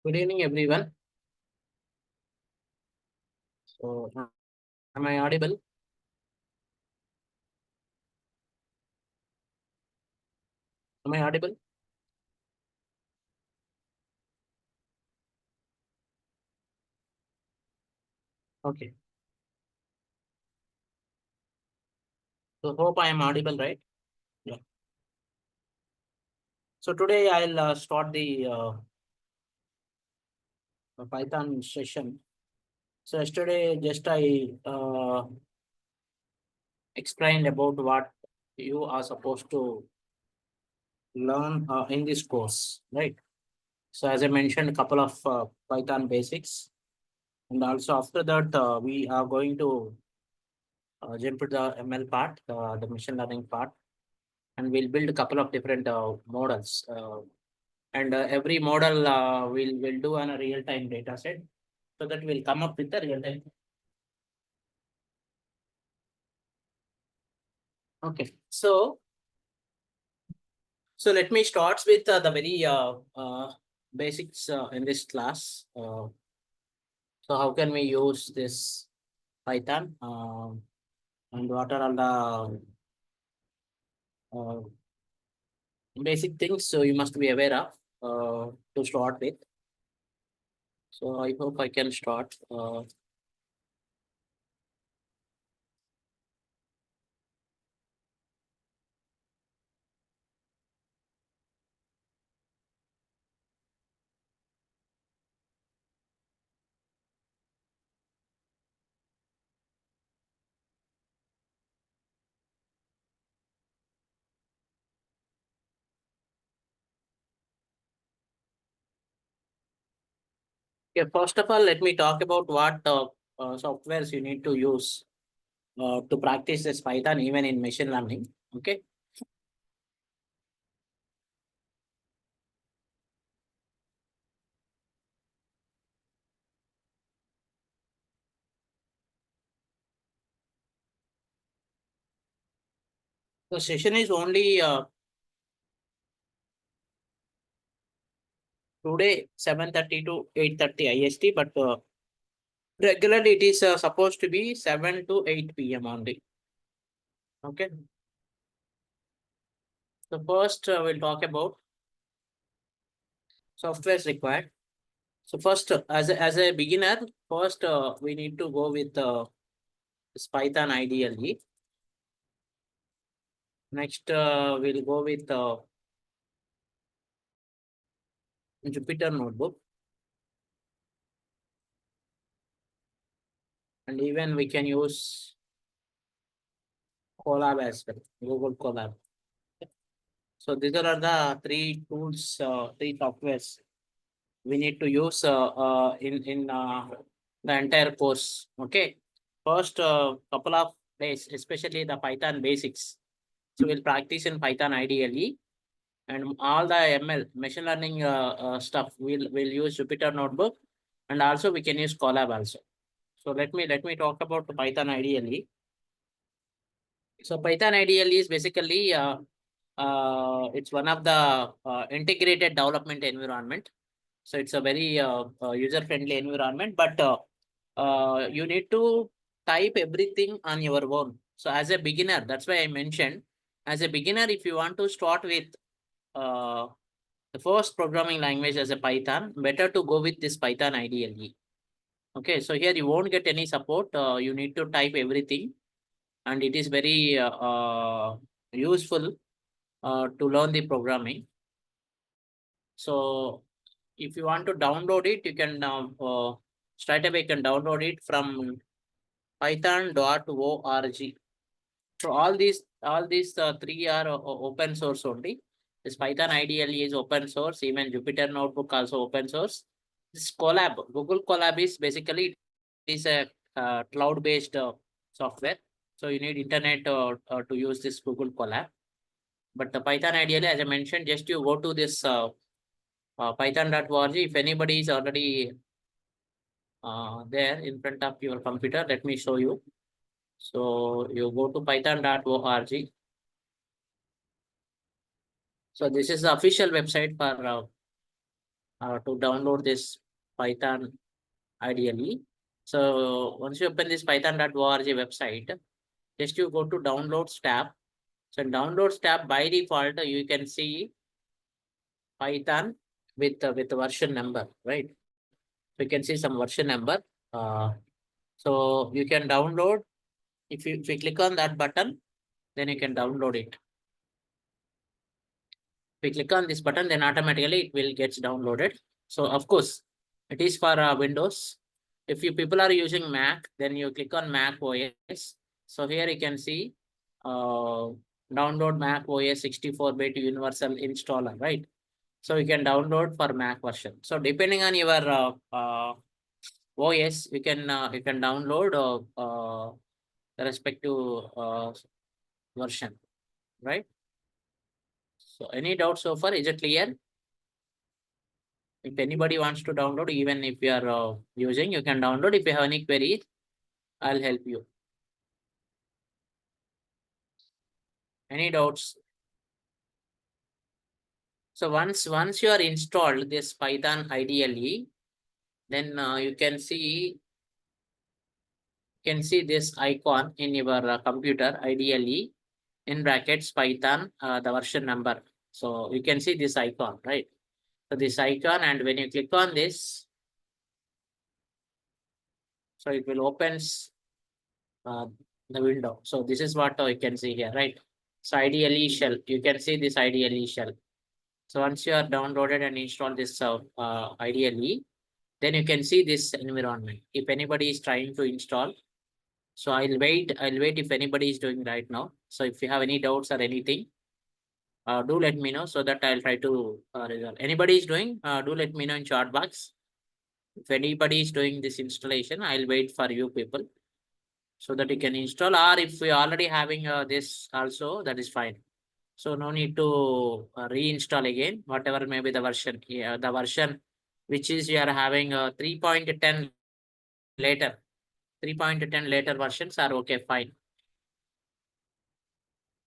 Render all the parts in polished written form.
Good evening, everyone. So, am I audible? Am I audible? Okay. So, hope I am audible, right? Yeah. So, today I'll start the Python session. So, yesterday just I explained about what you are supposed to learn in this course, right? So, as I mentioned, a couple of Python basics. And also after that, we are going to jump to the ML part, the machine learning part, and we'll build a couple of different models. And every model will do on a real-time data set, so that will come up with a real-time. Okay, so let me start with the very basics in this class. So how can we use this Python, and what are all the basic things so you must be aware of to start with. So I hope I can start. Yeah, first of all, let me talk about what softwares you need to use to practice this Python even in machine learning. Okay. The session is only today 7:30 to 8:30 IST, but regularly it is supposed to be 7 to 8 p.m. only. Okay. So first we'll talk about softwares required. So first, as a beginner, first we need to go with this Python ideally. Next, we'll go with Jupyter Notebook, and even we can use Colab as well, Google Colab. So these are the three tools, three softwares we need to use in the entire course. Okay. First, couple of days, especially the Python basics. So we'll practice in Python ideally, and all the ML machine learning stuff we'll use Jupyter Notebook, and also we can use Colab also. So let me talk about the Python ideally. So Python ideally is basically it's one of the integrated development environment. So it's a very user-friendly environment, but you need to type everything on your own. So as a beginner, that's why I mentioned, as a beginner, if you want to start with uh, the first programming language as a Python, better to go with this Python ideally. Okay, so here you won't get any support. You need to type everything, and it is very useful to learn the programming. So if you want to download it, you can straight away you can download it from python.org. So all these three are open source only. This Python ideally is open source. Even Jupyter Notebook also open source. This Colab, Google Colab is basically it is a cloud-based software. So you need internet to use this Google Colab. But the Python ideally, as I mentioned, just you go to this python.org. If anybody is already there in front of your computer, let me show you. So you go to python.org. So this is the official website for to download this Python ideally. So once you open this python.org website, just you go to downloads tab. So in downloads tab, by default, you can see Python with the version number, right? So you can see some version number. Uh, so you can download. If you click on that button, then you can download it. If you click on this button, then automatically it will get downloaded. So of course, it is for Windows. If you people are using Mac, then you click on Mac OS. So here you can see uh, download Mac OS 64-bit universal installer, right? So you can download for Mac version. So depending on your OS, you can download the respective version, right? So any doubt so far? Is it clear? If anybody wants to download, even if you are using, you can download. If you have any queries, I'll help you. Any doubts? So once you are installed this Python IDLE, then you can see this icon in your computer IDLE in brackets Python the version number. So you can see this icon, right? So this icon, and when you click on this, so it will opens uh, the window. So this is what you can see here, right? So IDLE shell, you can see this IDLE shell. So once you are downloaded and installed this IDLE, then you can see this environment. If anybody is trying to install, so I'll wait if anybody is doing right now. So if you have any doubts or anything, do let me know so that I'll try to resolve. Anybody is doing, do let me know in chat box. If anybody is doing this installation, I'll wait for you people so that you can install, or if we already having this also, that is fine. So no need to reinstall again, whatever may be the version. Yeah, the version which is you are having 3.10 later. 3.10 later versions are okay, fine.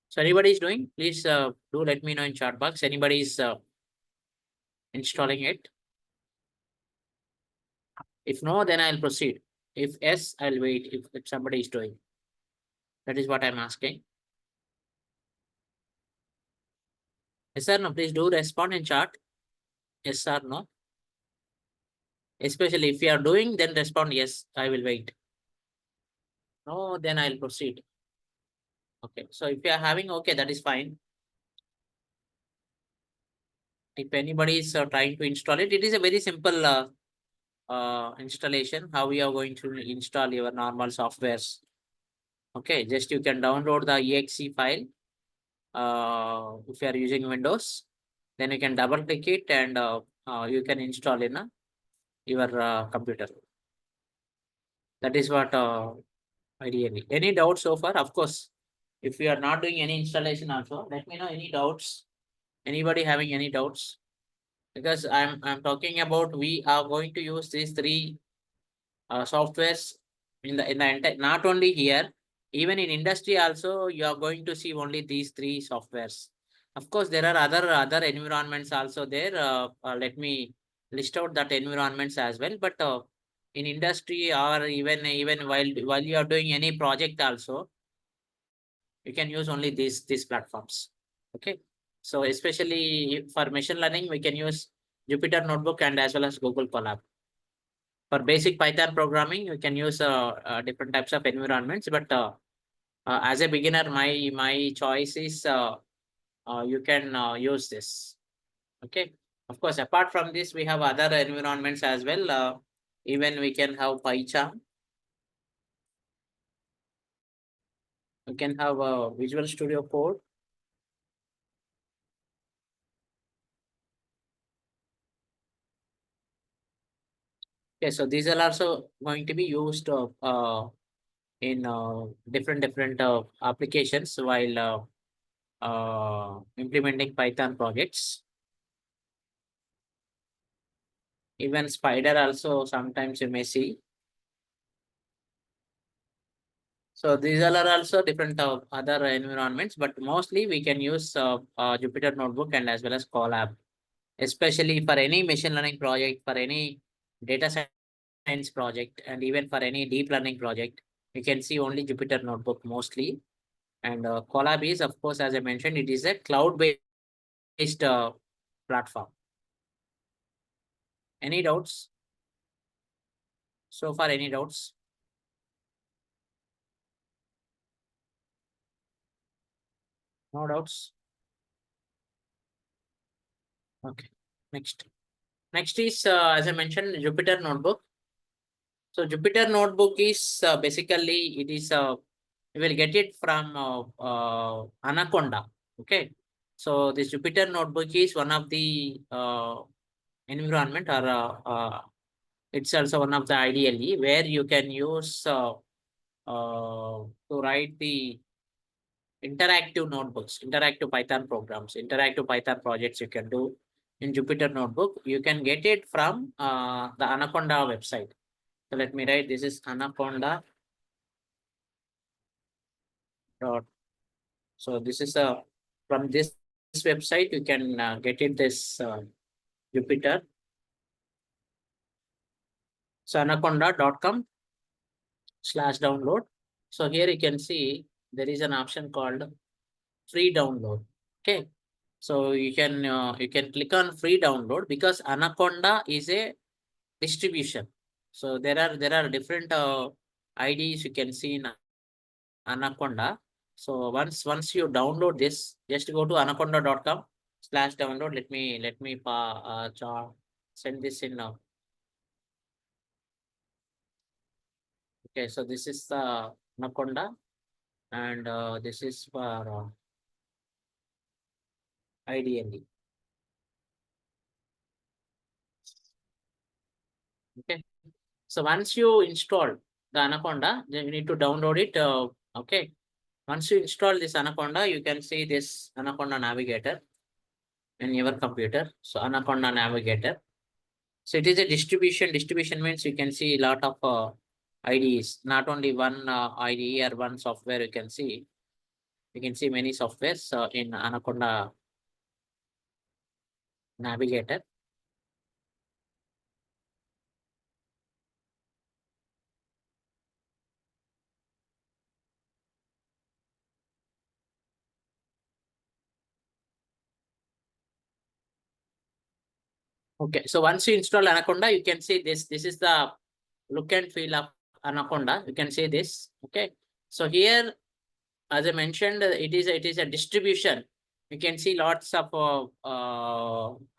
So anybody is doing, please do let me know in chat box. Anybody is installing it. If no, then I'll proceed. If yes, I'll wait if somebody is doing. That is what I'm asking. Yes or no? Please do respond in chat. Yes or no? Especially if you are doing, then respond yes, I will wait. No, then I'll proceed. Okay, so if you are having, okay, that is fine. If anybody is trying to install it, it is a very simple installation. How we are going to install your normal softwares. Okay, just you can download the exe file. If you are using Windows, then you can double click it and you can install in your computer. That is what ideally. Any doubts so far? Of course, if you are not doing any installation also, let me know any doubts. Anybody having any doubts? Because I'm talking about we are going to use these three softwares in the entire, not only here, even in industry also, you are going to see only these three softwares. Of course, there are other environments also there. Let me list out that environments as well. But in industry or even while you are doing any project also, you can use only these platforms. Okay. So especially for machine learning, we can use Jupyter Notebook and as well as Google Colab. For basic Python programming, you can use different types of environments. But as a beginner, my choice is you can use this. Okay. Of course, apart from this, we have other environments as well. Even we can have PyCharm. We can have Visual Studio Code. Okay, so these are also going to be used in different applications while implementing Python projects. Even Spider also sometimes you may see. So these all are also different other environments, but mostly we can use Jupyter Notebook and as well as Colab. especially for any machine learning project, for any data science project, and even for any deep learning project, you can see only Jupyter Notebook mostly. And Colab is, of course, as I mentioned, it is a cloud-based platform. Any doubts? So far, any doubts? No doubts? Okay. Next is, as I mentioned, Jupyter Notebook. So Jupyter Notebook is basically, it is, you will get it from Anaconda. Okay. So this Jupyter Notebook is one of the environment, or it's also one of the IDLE where you can use to write the interactive notebooks, interactive Python programs, interactive Python projects you can do in Jupyter Notebook. You can get it from the Anaconda website. So let me write, this is Anaconda. So this is from this website, you can get it, this Jupyter. So anaconda.com/download. So here you can see there is an option called free download. Okay. So you can click on free download because Anaconda is a distribution. So there are different IDs you can see in Anaconda. So once you download this, just go to anaconda.com/download. Let me send this in now. Okay, so this is the Anaconda, and this is for IDLE. Okay, so once you install the Anaconda, then you need to download it. Okay, once you install this Anaconda, you can see this Anaconda Navigator in your computer. So Anaconda Navigator. So it is a distribution. Distribution means you can see a lot of IDEs, not only one IDE or one software. You can see many softwares in Anaconda Navigator. Okay, so once you install Anaconda, you can see this. This is the look and feel of Anaconda. You can see this. Okay, so here, as I mentioned, it is a distribution. You can see lots of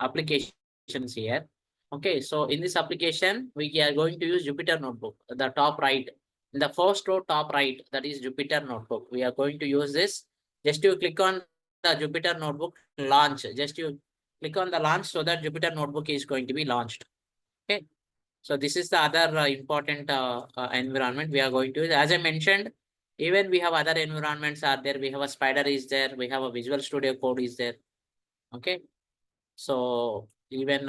applications here. Okay, so in this application, we are going to use Jupyter Notebook. The top right, in the first row, top right, that is Jupyter Notebook. We are going to use this. Just you click on the Jupyter Notebook launch. Just you click on the launch so that Jupyter Notebook is going to be launched. Okay, so this is the other important environment we are going to use. As I mentioned, even we have other environments are there. We have a Spider is there. We have a Visual Studio Code is there. Okay, so even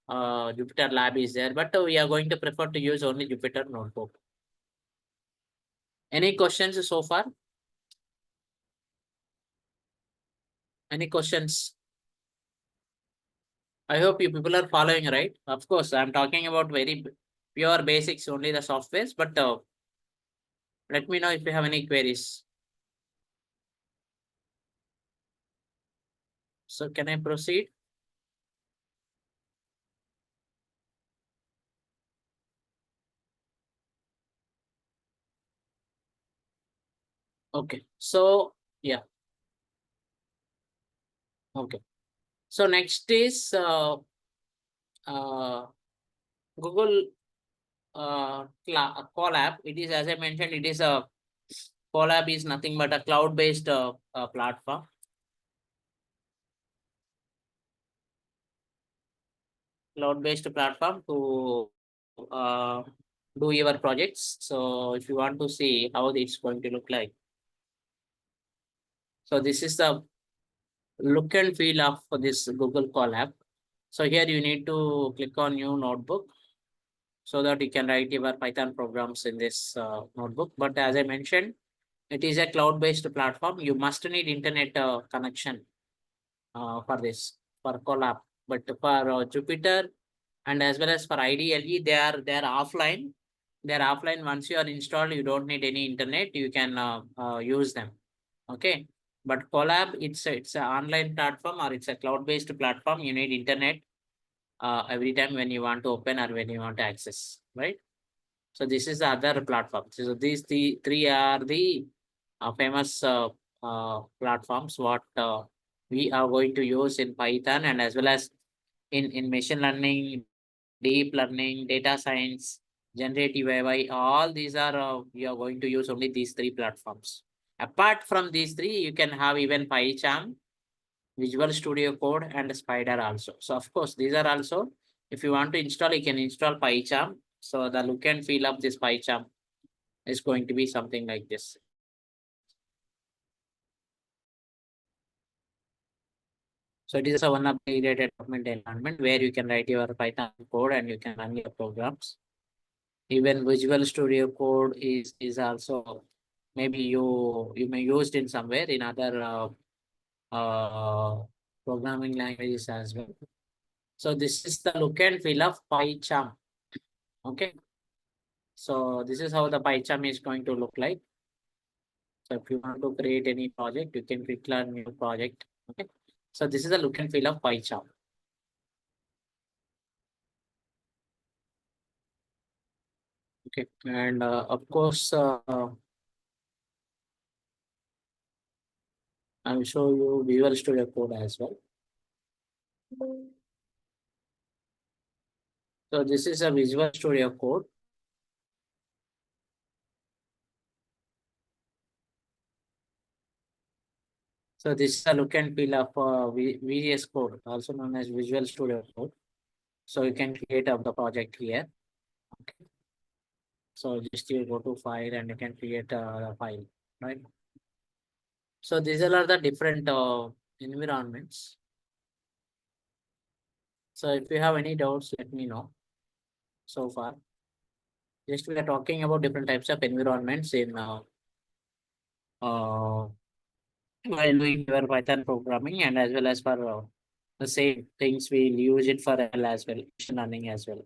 Jupyter Lab is there, but we are going to prefer to use only Jupyter Notebook. Any questions so far? Any questions? I hope you people are following, right? Of course, I'm talking about very pure basics, only the softwares, but let me know if you have any queries. So can I proceed? Okay, so yeah. Okay, so next is Google Colab. It is, as I mentioned, it is a Colab is nothing but a cloud-based platform. Cloud-based platform to do your projects. So if you want to see how it's going to look like, so this is the look and feel of this Google Colab. So here you need to click on new notebook so that you can write your Python programs in this notebook. But as I mentioned, it is a cloud-based platform. You must need internet connection for this, for Colab. But for Jupyter and as well as for IDLE, they are offline. They are offline. Once you are installed, you don't need any internet. You can use them. Okay. But Colab, it's an online platform or it's a cloud-based platform. You need internet every time when you want to open or when you want to access, right? So this is the other platform. So these the three are the famous platforms what we are going to use in Python and as well as in machine learning, deep learning, data science, generative AI. All these are we are going to use only these three platforms. Apart from these three, you can have even PyCharm, Visual Studio Code, and Spider also. So of course, these are also, if you want to install, you can install PyCharm. So the look and feel of this PyCharm is going to be something like this. So it is a one of the integrated development environment where you can write your Python code and you can run your programs. Even Visual Studio Code is also maybe you may used in somewhere in other programming languages as well. So this is the look and feel of PyCharm. Okay. So this is how the PyCharm is going to look like. So if you want to create any project, you can click on new project. Okay. So this is the look and feel of PyCharm. Okay. And of course, I will show you Visual Studio Code as well. So this is a Visual Studio Code. So this is a look and feel of VS Code, also known as Visual Studio Code. So you can create up the project here. Okay. So just you go to file and you can create a file, right? So these are the different environments. So if you have any doubts, let me know. So far, just we are talking about different types of environments in while doing your Python programming and as well as for the same things we'll use it for L as well, machine learning as well.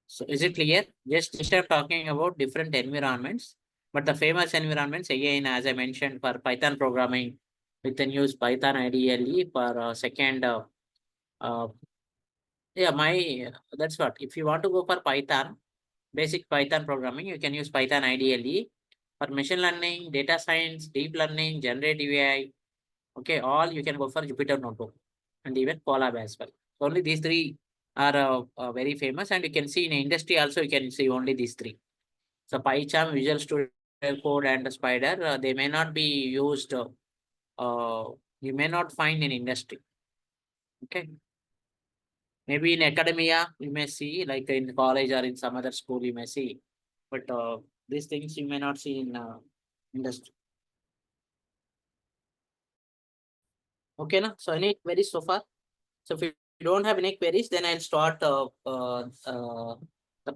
So is it clear? Just I'm talking about different environments, but the famous environments again, as I mentioned, for Python programming, we can use Python IDLE for second. Uh, yeah, that's what. If you want to go for Python, basic Python programming, you can use Python IDLE. For machine learning, data science, deep learning, generative AI, okay, all you can go for Jupyter Notebook and even Colab as well. So only these three are very famous, and you can see in industry also you can see only these three. So PyCharm, Visual Studio Code, and Spider, they may not be used. You may not find in industry. Okay, maybe in academia you may see, like in college or in some other school you may see, but these things you may not see in industry. Okay, na? So any queries so far? So if you don't have any queries, then I'll start the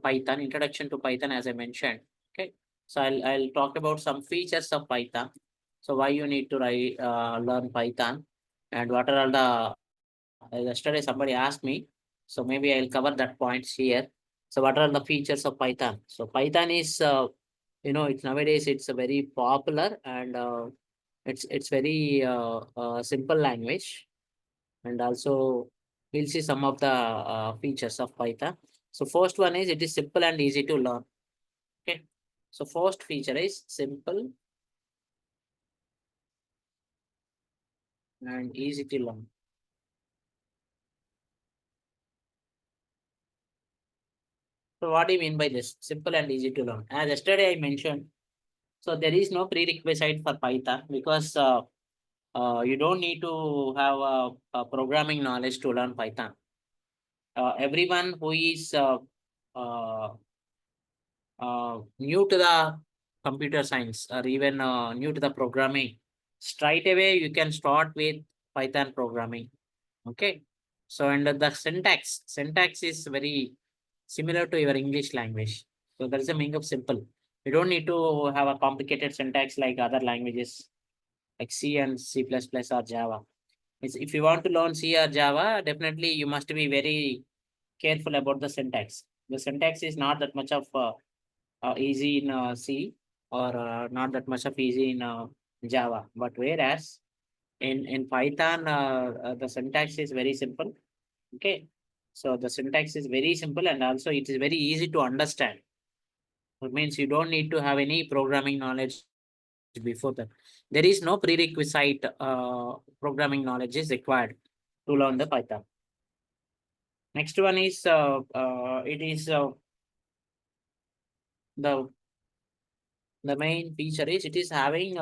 Python introduction to Python as I mentioned. Okay, so I'll talk about some features of Python. So why you need to learn Python, and what are all the yesterday somebody asked me, so maybe I'll cover that points here. So what are the features of Python? So Python is it's nowadays it's a very popular and it's very simple language, and also we'll see some of the features of Python. So first one is it is simple and easy to learn. Okay. So first feature is simple and easy to learn. So what do you mean by this? Simple and easy to learn. As yesterday I mentioned, so there is no prerequisite for Python because you don't need to have a programming knowledge to learn Python. Everyone who is uh, new to the computer science or even new to the programming, straight away you can start with Python programming. Okay. So and the syntax is very similar to your English language. So that is the meaning of simple. You don't need to have a complicated syntax like other languages like C and C++ or Java. If you want to learn C or Java, definitely you must be very careful about the syntax. The syntax is not that much of easy in C, or not that much of easy in Java. But whereas in Python, the syntax is very simple. Okay, so the syntax is very simple, and also it is very easy to understand. It means you don't need to have any programming knowledge before that. There is no prerequisite programming knowledge is required to learn the Python. Next one is it is the main feature is it is having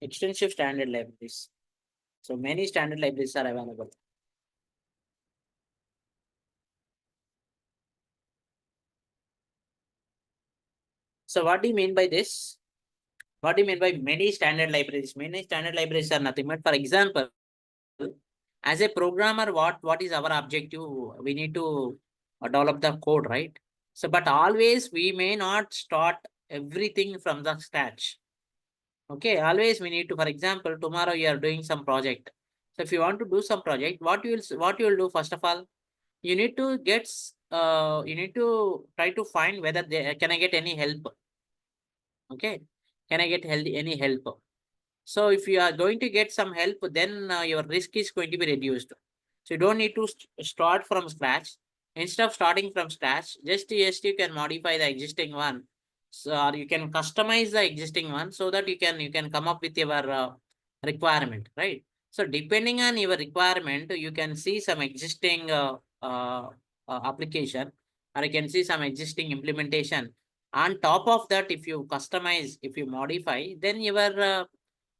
extensive standard libraries. So many standard libraries are available. So what do you mean by this? What do you mean by many standard libraries? Many standard libraries are nothing but, for example, as a programmer, what is our objective? We need to develop the code, right? So, but always we may not start everything from the scratch. Okay, always we need to, for example, tomorrow you are doing some project. So if you want to do some project, what you will do first of all, you need to you need to try to find whether can I get any help. Okay, can I get any help? So if you are going to get some help, then your risk is going to be reduced. So you don't need to start from scratch. Instead of starting from scratch, just you can modify the existing one. So, or you can customize the existing one so that you can come up with your requirement, right? So depending on your requirement, you can see some existing application, or you can see some existing implementation. On top of that, if you customize, if you modify, then your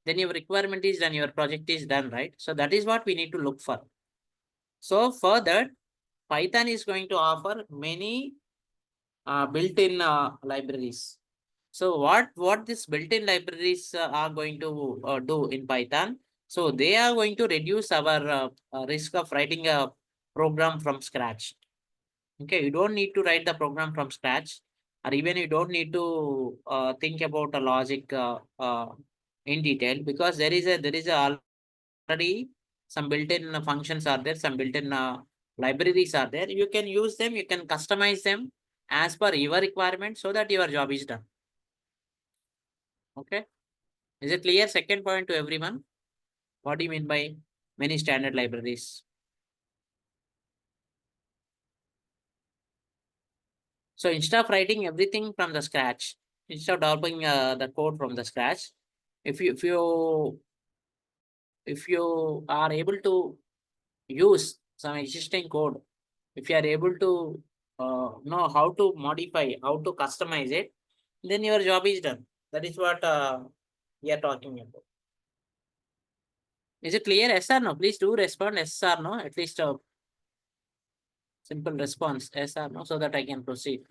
requirement is done, your project is done, right? So that is what we need to look for. So for that, Python is going to offer many built-in libraries. So what these built-in libraries are going to do in Python? So they are going to reduce our risk of writing a program from scratch. Okay, you don't need to write the program from scratch, or even you don't need to think about a logic in detail, because there is already some built-in functions are there, some built-in libraries are there. You can use them, you can customize them as per your requirement so that your job is done. Okay, is it clear? Second point to everyone. What do you mean by many standard libraries? So instead of writing everything from the scratch, instead of developing the code from the scratch, if you if you if you are able to use some existing code, if you are able to know how to modify, how to customize it, then your job is done. That is what we are talking about. Is it clear? Yes or no? Please do respond yes or no. At least a simple response, yes or no, so that I can proceed.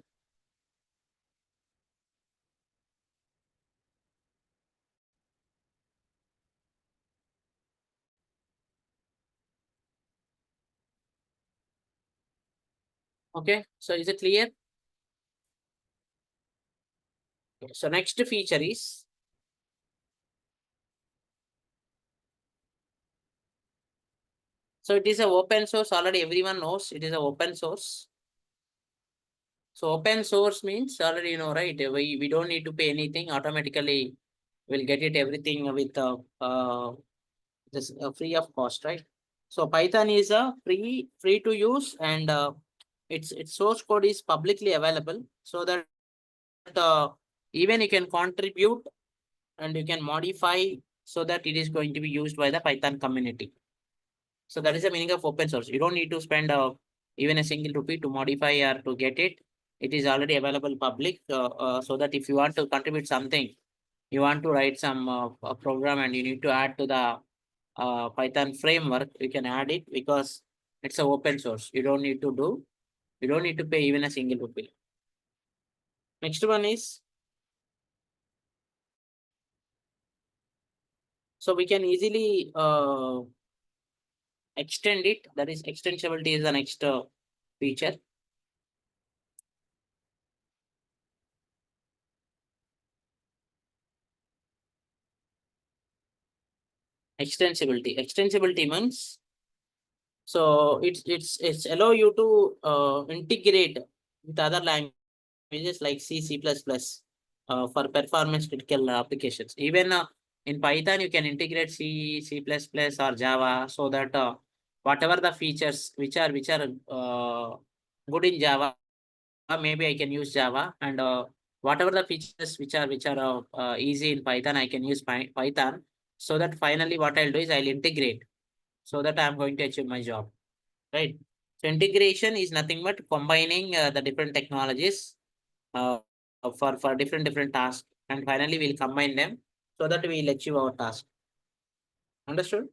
Okay, so is it clear? So next feature is, so it is a open source. Already everyone knows it is a open source. So open source means already you know, right? We don't need to pay anything. Automatically we'll get it everything with this free of cost, right? So Python is a free to use, and its source code is publicly available, so that uh, even you can contribute and you can modify so that it is going to be used by the Python community. So that is the meaning of open source. You don't need to spend even a single rupee to modify or to get it. It is already available public, so that if you want to contribute something, you want to write some a program and you need to add to the Python framework, you can add it because it's a open source. You don't need to pay even a single rupee. Next one is, so we can easily extend it. That is extensibility is the next feature. Extensibility. Extensibility means, so it's allow you to integrate with other languages like C, C++, for performance critical applications. Even in Python, you can integrate C, C++ or Java, so that whatever the features which are good in Java, maybe I can use Java, and whatever the features which are easy in Python, I can use Python. So that finally what I'll do is I'll integrate, so that I'm going to achieve my job, right? So integration is nothing but combining the different technologies uh, for different tasks, and finally we'll combine them so that we'll achieve our task. Understood?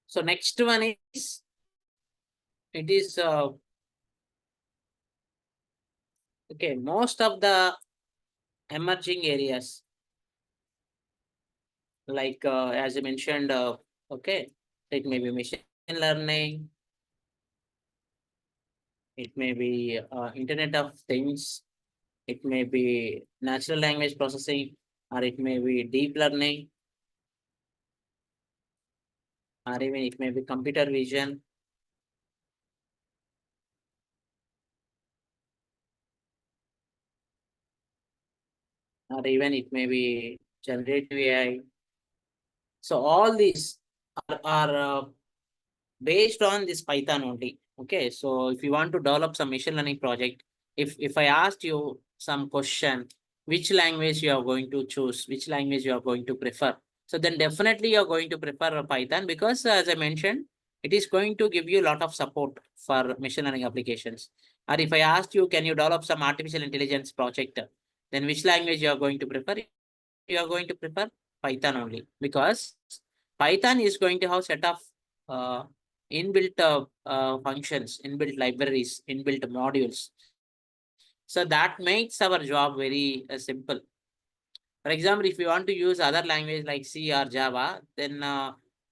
So next one is, it is okay, most of the emerging areas, like as I mentioned, okay, it may be machine learning, it may be Internet of Things, it may be natural language processing, or it may be deep learning, or even it may be computer vision, or even it may be generative AI. So all these are based on this Python only. Okay, so if you want to develop some machine learning project, if I asked you some question, which language you are going to choose, which language you are going to prefer, so then definitely you are going to prefer Python, because as I mentioned, it is going to give you a lot of support for machine learning applications. Or if I asked you, can you develop some artificial intelligence project, then which language you are going to prefer? You are going to prefer Python only, because Python is going to have set of uh, inbuilt functions, inbuilt libraries, inbuilt modules. So that makes our job very simple. For example, if you want to use other language like C or Java, then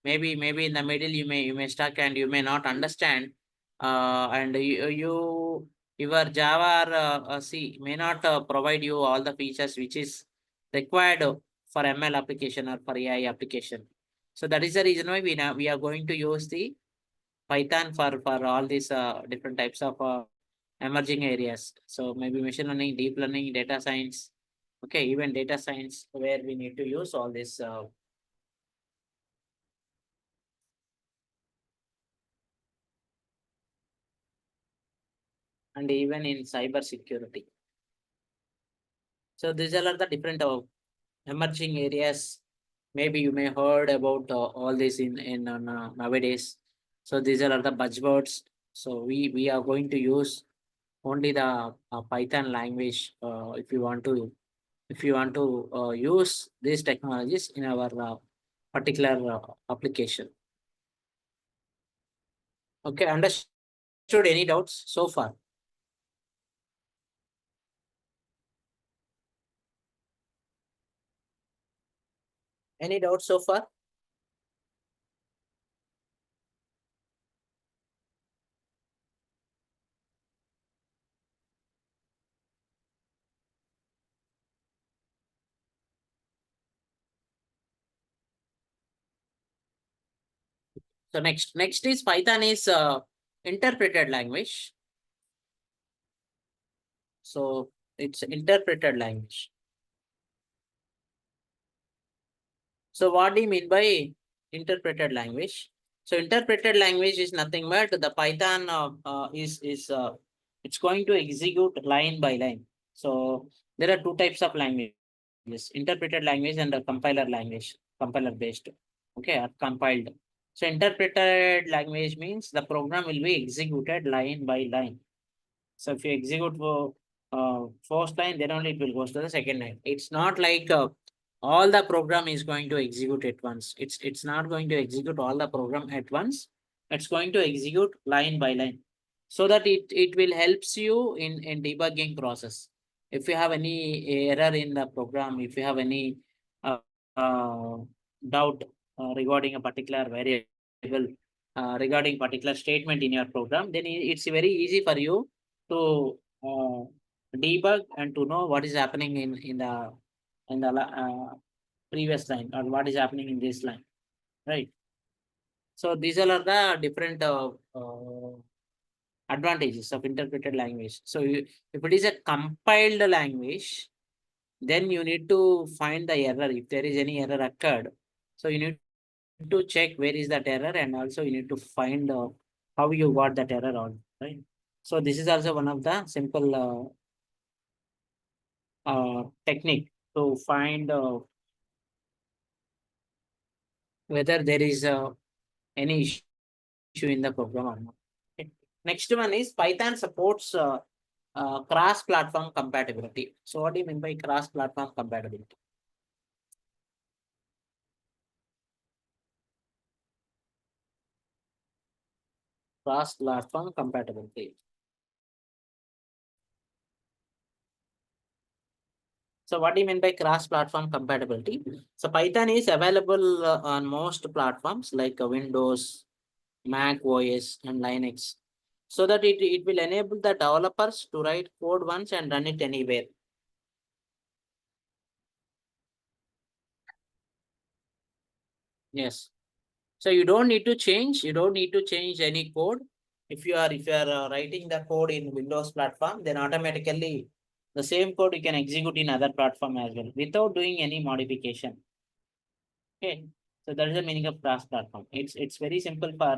maybe in the middle you may stuck and you may not understand, and your Java or C may not provide you all the features which is required for ML application or for AI application. So that is the reason why we are going to use the Python for all these different types of emerging areas. So maybe machine learning, deep learning, data science. Okay, even data science, where we need to use all this, and even in cyber security. So these are the different emerging areas. Maybe you may heard about all this in nowadays. So these are the buzzwords. So we are going to use only the Python language if you want to use these technologies in our particular application. Okay, understood? Any doubts so far? Any doubts so far? So next is Python is interpreted language. So it's interpreted language. So what do you mean by interpreted language? So interpreted language is nothing but the Python is it's going to execute line by line. So there are two types of languages: interpreted language and a compiler language, compiler based. Okay, or compiled. So interpreted language means the program will be executed line by line. So if you execute for first line, then only it will go to the second line. It's not like all the program is going to execute at once. It's not going to execute all the program at once. It's going to execute line by line, so that it will helps you in debugging process. If you have any error in the program, if you have any uh, uh, doubt regarding a particular variable, regarding particular statement in your program, then it's very easy for you to debug and to know what is happening in the in the previous line, or what is happening in this line, right? So these all are the different advantages of interpreted language. So if it is a compiled language, then you need to find the error if there is any error occurred. So you need to check where is that error, and also you need to find how you got that error on, right? So this is also one of the simple technique to find whether there is any issue in the program or not. Okay. Next one is Python supports cross-platform compatibility. So what do you mean by cross-platform compatibility? Cross-platform compatibility. So what do you mean by cross-platform compatibility? So Python is available on most platforms like Windows, Mac OS, and Linux, so that it will enable the developers to write code once and run it anywhere. Yes. So you don't need to change. You don't need to change any code. If you are writing the code in Windows platform, then automatically the same code you can execute in other platform as well without doing any modification. Okay. So that is the meaning of cross-platform. It's very simple for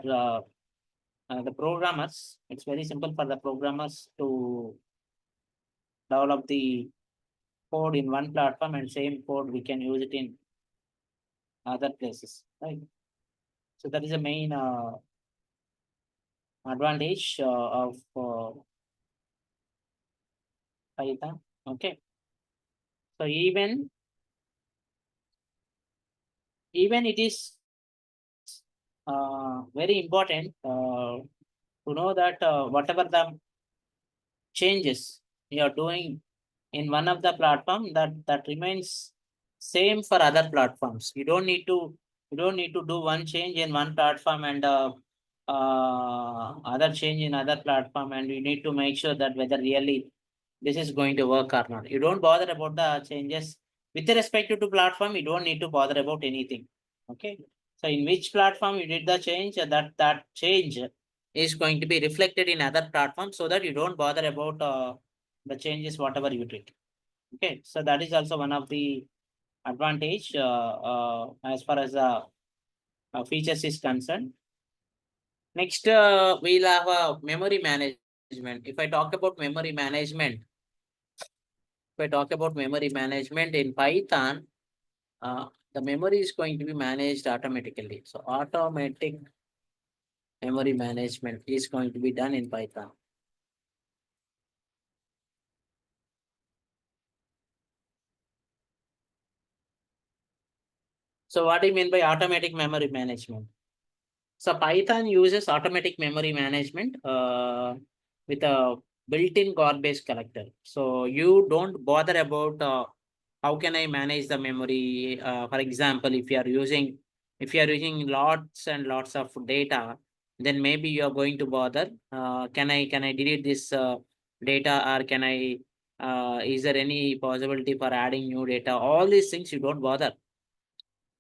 the programmers. It's very simple for the programmers to develop the code in one platform, and same code we can use it in other places, right? So that is the main advantage of Python. Okay. So even it is very important to know that whatever the changes you are doing in one of the platform, that remains same for other platforms. You don't need to do one change in one platform and other change in other platform, and you need to make sure that whether really this is going to work or not. You don't bother about the changes with respect to platform. You don't need to bother about anything. Okay. So in which platform you did the change, that change is going to be reflected in other platforms, so that you don't bother about the changes whatever you did. Okay. So that is also one of the advantage as far as the features is concerned. Next, we'll have a memory management. If I talk about memory management, in Python, the memory is going to be managed automatically. So automatic memory management is going to be done in Python. So what do you mean by automatic memory management? So Python uses automatic memory management with a built-in garbage collector. So you don't bother about how can I manage the memory. For example, if you are using lots and lots of data, then maybe you are going to bother. Can I delete this data, or can I is there any possibility for adding new data? All these things you don't bother.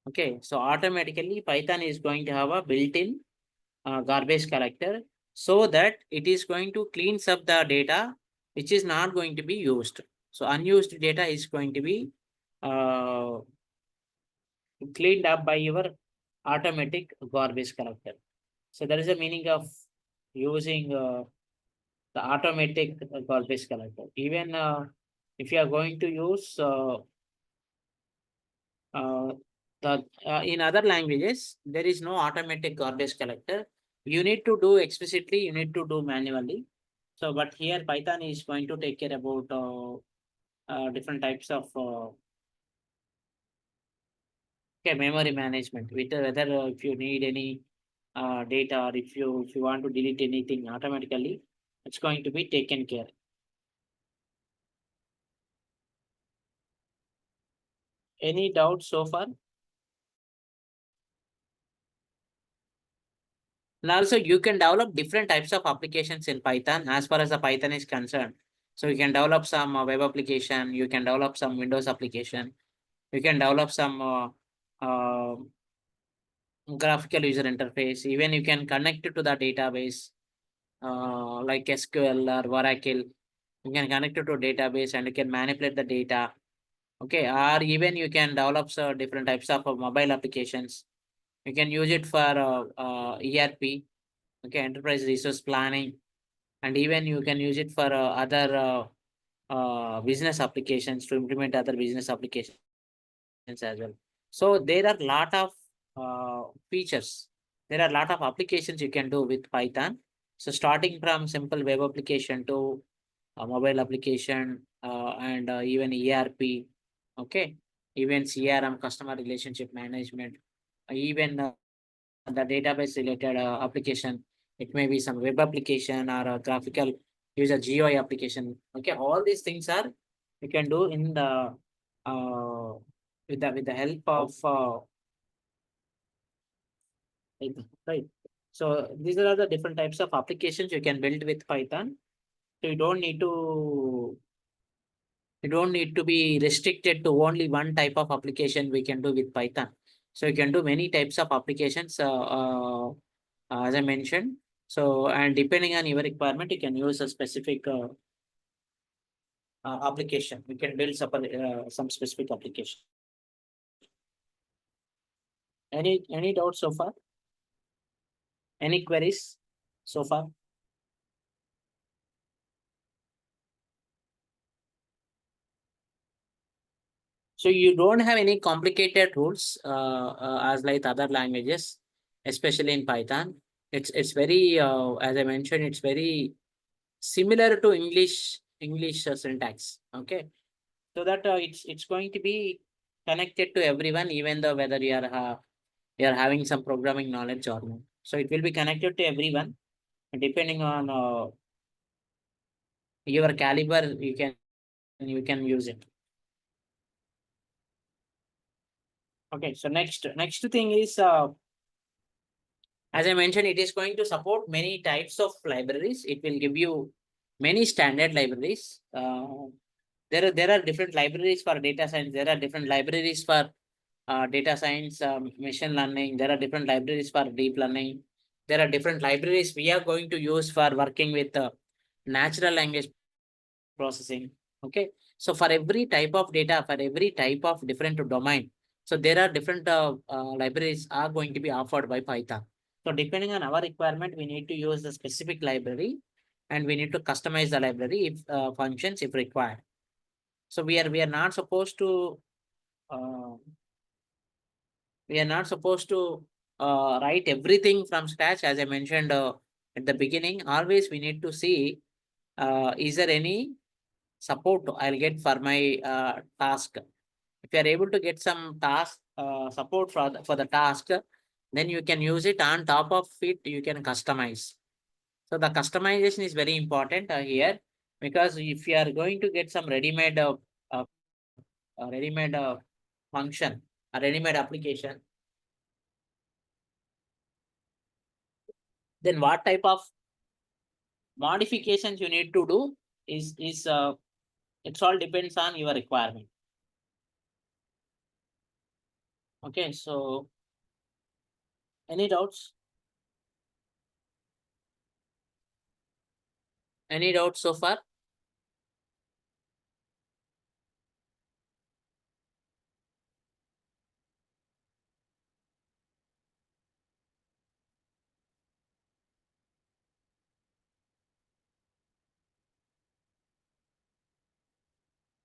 Okay, so automatically Python is going to have a built-in garbage collector, so that it is going to cleans up the data which is not going to be used. So unused data is going to be uh, cleaned up by your automatic garbage collector. So that is the meaning of using the automatic garbage collector. Even if you are going to use uh, in other languages, there is no automatic garbage collector. You need to do explicitly, you need to do manually. So, but here Python is going to take care about different types of okay, memory management. With whether if you need any data, or if you want to delete anything automatically, it's going to be taken care. Any doubts so far? And also you can develop different types of applications in Python as far as the Python is concerned. So you can develop some web application, you can develop some Windows application, You can develop some graphical user interface. Even you can connect it to the database like SQL or Oracle. You can connect it to database and you can manipulate the data. Okay, or even you can develop different types of mobile applications. You can use it for ERP, okay, enterprise resource planning, and even you can use it for other business applications to implement other business applications as well. So there are lot of features. There are a lot of applications you can do with Python. So starting from simple web application to a mobile application and even ERP, okay, even CRM, customer relationship management, even the database related application. It may be some web application or a graphical user GUI application. Okay, all these things are you can do in the uh, with the help of right. So these are the different types of applications you can build with Python. So you don't need to be restricted to only one type of application we can do with Python. So you can do many types of applications as I mentioned. So and depending on your requirement, you can use a specific application. We can build some specific application. Any doubts so far? Any queries so far? So you don't have any complicated rules as like other languages, especially in Python. It's very as I mentioned, it's very similar to English syntax. Okay, so that it's going to be connected to everyone, even though whether you are having some programming knowledge or not. So it will be connected to everyone, depending on your caliber. You can use it. Okay, so next thing is as I mentioned, it is going to support many types of libraries. It will give you many standard libraries. There are different libraries for data science. There are different libraries for data science, machine learning. There are different libraries for deep learning. There are different libraries we are going to use for working with natural language processing. Okay, so for every type of data, for every type of different domain, so there are different libraries are going to be offered by Python. So depending on our requirement, we need to use the specific library, and we need to customize the library if functions if required. So we are not supposed to uh, write everything from scratch. As I mentioned at the beginning, always we need to see is there any support I'll get for my task. If you are able to get some task support for the task, then you can use it. On top of it, you can customize. So the customization is very important here, because if you are going to get some uh, ready-made function, a ready-made application, then what type of modifications you need to do is it's all depends on your requirement. Okay, so any doubts? Any doubts so far?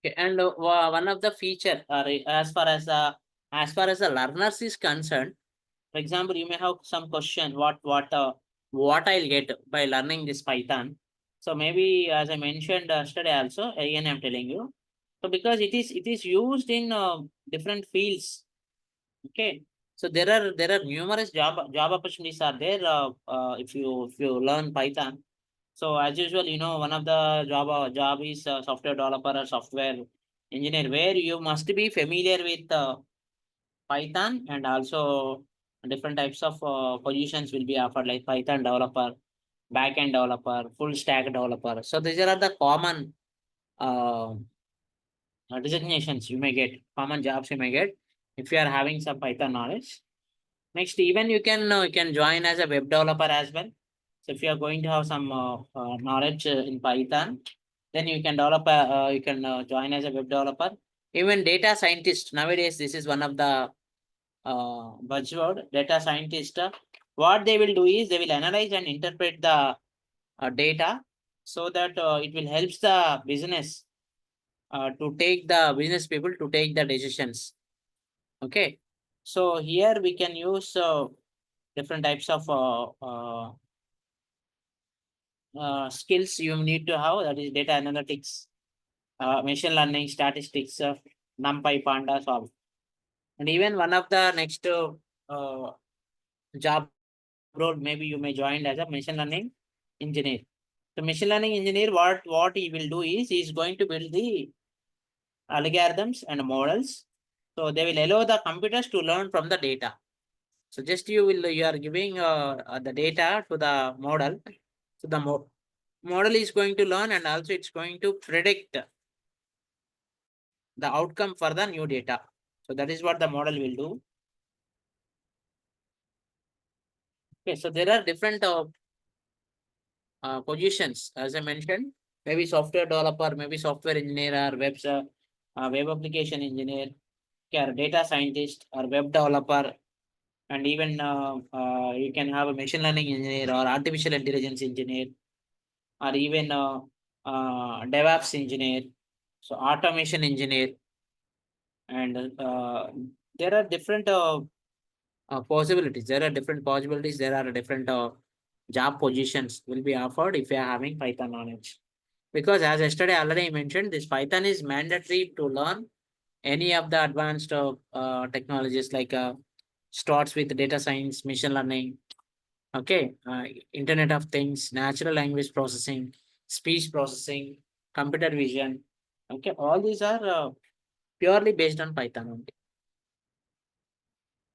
Okay, and one of the feature as far as the learners is concerned, for example, you may have some question what I'll get by learning this Python. So maybe as I mentioned yesterday also, again I'm telling you. So because it is used in different fields. Okay. So there are numerous job opportunities are there if you learn Python. So as usual, one of the job is software developer or software engineer, where you must be familiar with Python, and also different types of positions will be offered, like Python developer, backend developer, full stack developer. So these are the common uh, designations you may get, common jobs you may get if you are having some Python knowledge. Next, even you can join as a web developer as well. So if you are going to have some knowledge in Python, then you can join as a web developer. Even data scientist nowadays, this is one of the buzzword. Data scientist. What they will do is they will analyze and interpret the data so that it will helps the business to take the business people to take the decisions. Okay, so here we can use different types of skills you need to have, that is data analytics, machine learning, statistics, NumPy, Pandas, all. And even one of the next job role, maybe you may join as a machine learning engineer. So machine learning engineer, what he will do is he is going to build the algorithms and models. So they will allow the computers to learn from the data. So just you are giving the data to the model. So the model is going to learn, and also it's going to predict the outcome for the new data. So that is what the model will do. Okay, so there are different positions, as I mentioned, maybe software developer, maybe software engineer, or web application engineer, or data scientist, or web developer, and even you can have a machine learning engineer or artificial intelligence engineer, or even DevOps engineer, so automation engineer, and there are different possibilities. There are different possibilities. There are different job positions will be offered if you are having Python knowledge. Because as yesterday already mentioned, this Python is mandatory to learn any of the advanced technologies like starts with data science, machine learning, okay, Internet of Things, natural language processing, speech processing, computer vision. Okay, all these are purely based on Python only.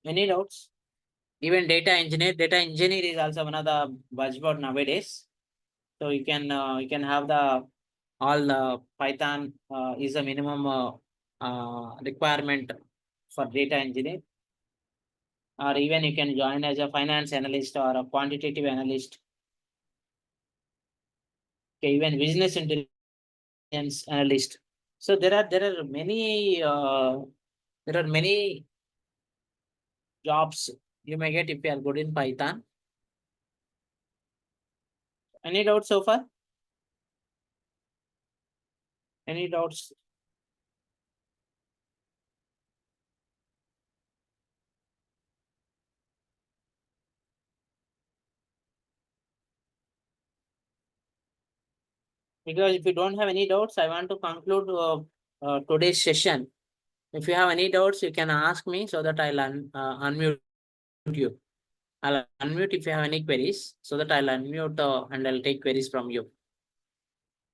Any doubts? Even data engineer is also one of the buzzword nowadays. So you can have the all Python is a minimum requirement for data engineer, or even you can join as a finance analyst or a quantitative analyst. Okay, even business intelligence analyst. So there are many jobs you may get if you are good in Python. Any doubts so far? Any doubts? Because if you don't have any doubts, I want to conclude today's session. If you have any doubts, you can ask me so that I'll unmute you. I'll unmute if you have any queries so that I'll unmute and I'll take queries from you.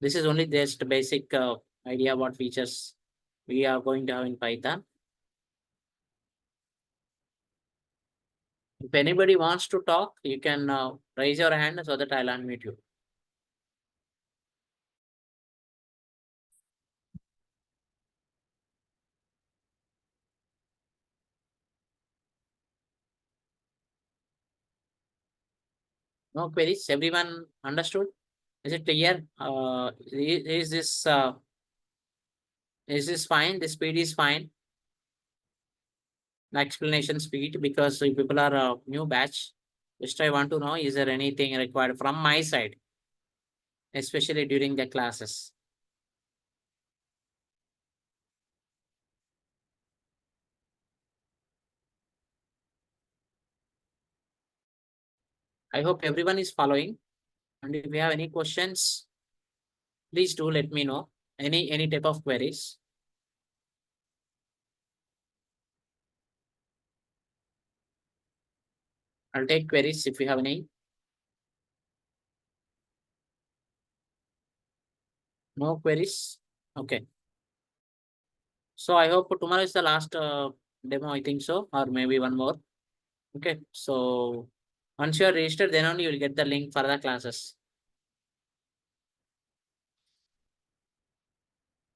This is only just basic idea what features we are going to have in Python. If anybody wants to talk, you can raise your hand so that I'll unmute you. No queries? Everyone understood? Is it clear? Is this fine? The speed is fine. The explanation speed, because if people are a new batch, just I want to know, is there anything required from my side, especially during the classes? I hope everyone is following. And if you have any questions, please do let me know. Any type of queries. I'll take queries if you have any. No queries. Okay. So I hope tomorrow is the last demo, I think so, or maybe one more. Okay. So once you are registered, then only you will get the link for the classes.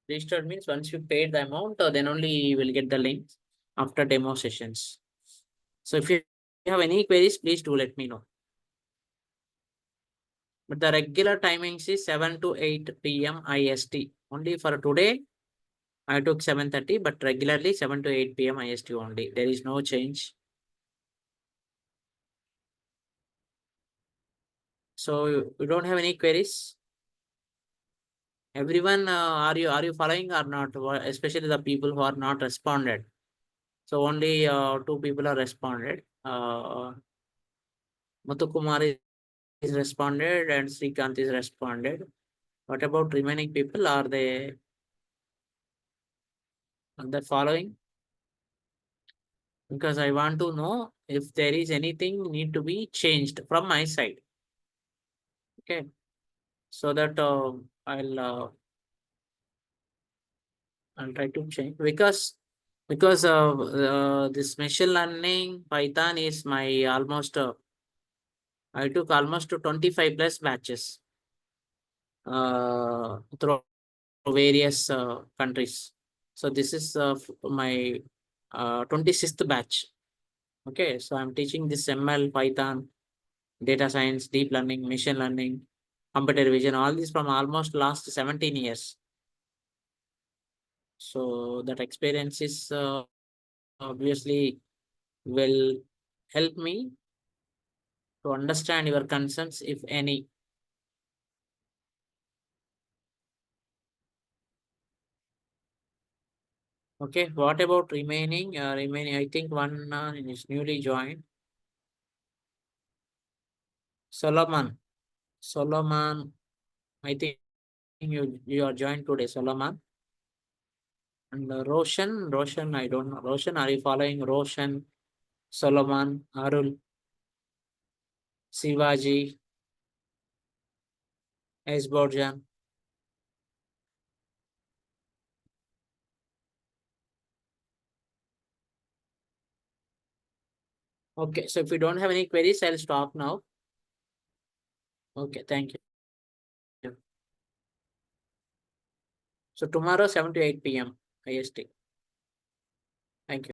Registered means once you paid the amount, then only you will get the link after demo sessions. So if you have any queries, please do let me know. But the regular timings is 7 to 8 p.m. IST. Only for today, I took 7:30, but regularly 7 to 8 p.m. IST only. There is no change. So you don't have any queries? Everyone, are you following or not? Especially the people who are not responded. So only two people are responded. Muthukumar is responded and Srikanth is responded. What about remaining people? Are they following? Because I want to know if there is anything need to be changed from my side. Okay, so that I'll try to change because this machine learning Python is my almost I took almost to 25 plus batches through various countries. So this is my 26th batch. Okay, so I'm teaching this ML, Python, data science, deep learning, machine learning, computer vision, all these from almost last 17 years. So that experience is obviously will help me to understand your concerns, if any. Okay, what about remaining? Remaining, I think one is newly joined. Solomon. Solomon, I think you are joined today, Solomon. And Roshan, I don't know. Roshan, are you following Roshan, Solomon, Arul, Sivaji, S. Borjan? Okay, so if you don't have any queries, I'll stop now. Okay, thank you. So tomorrow, 7 to 8 p.m. IST. Thank you.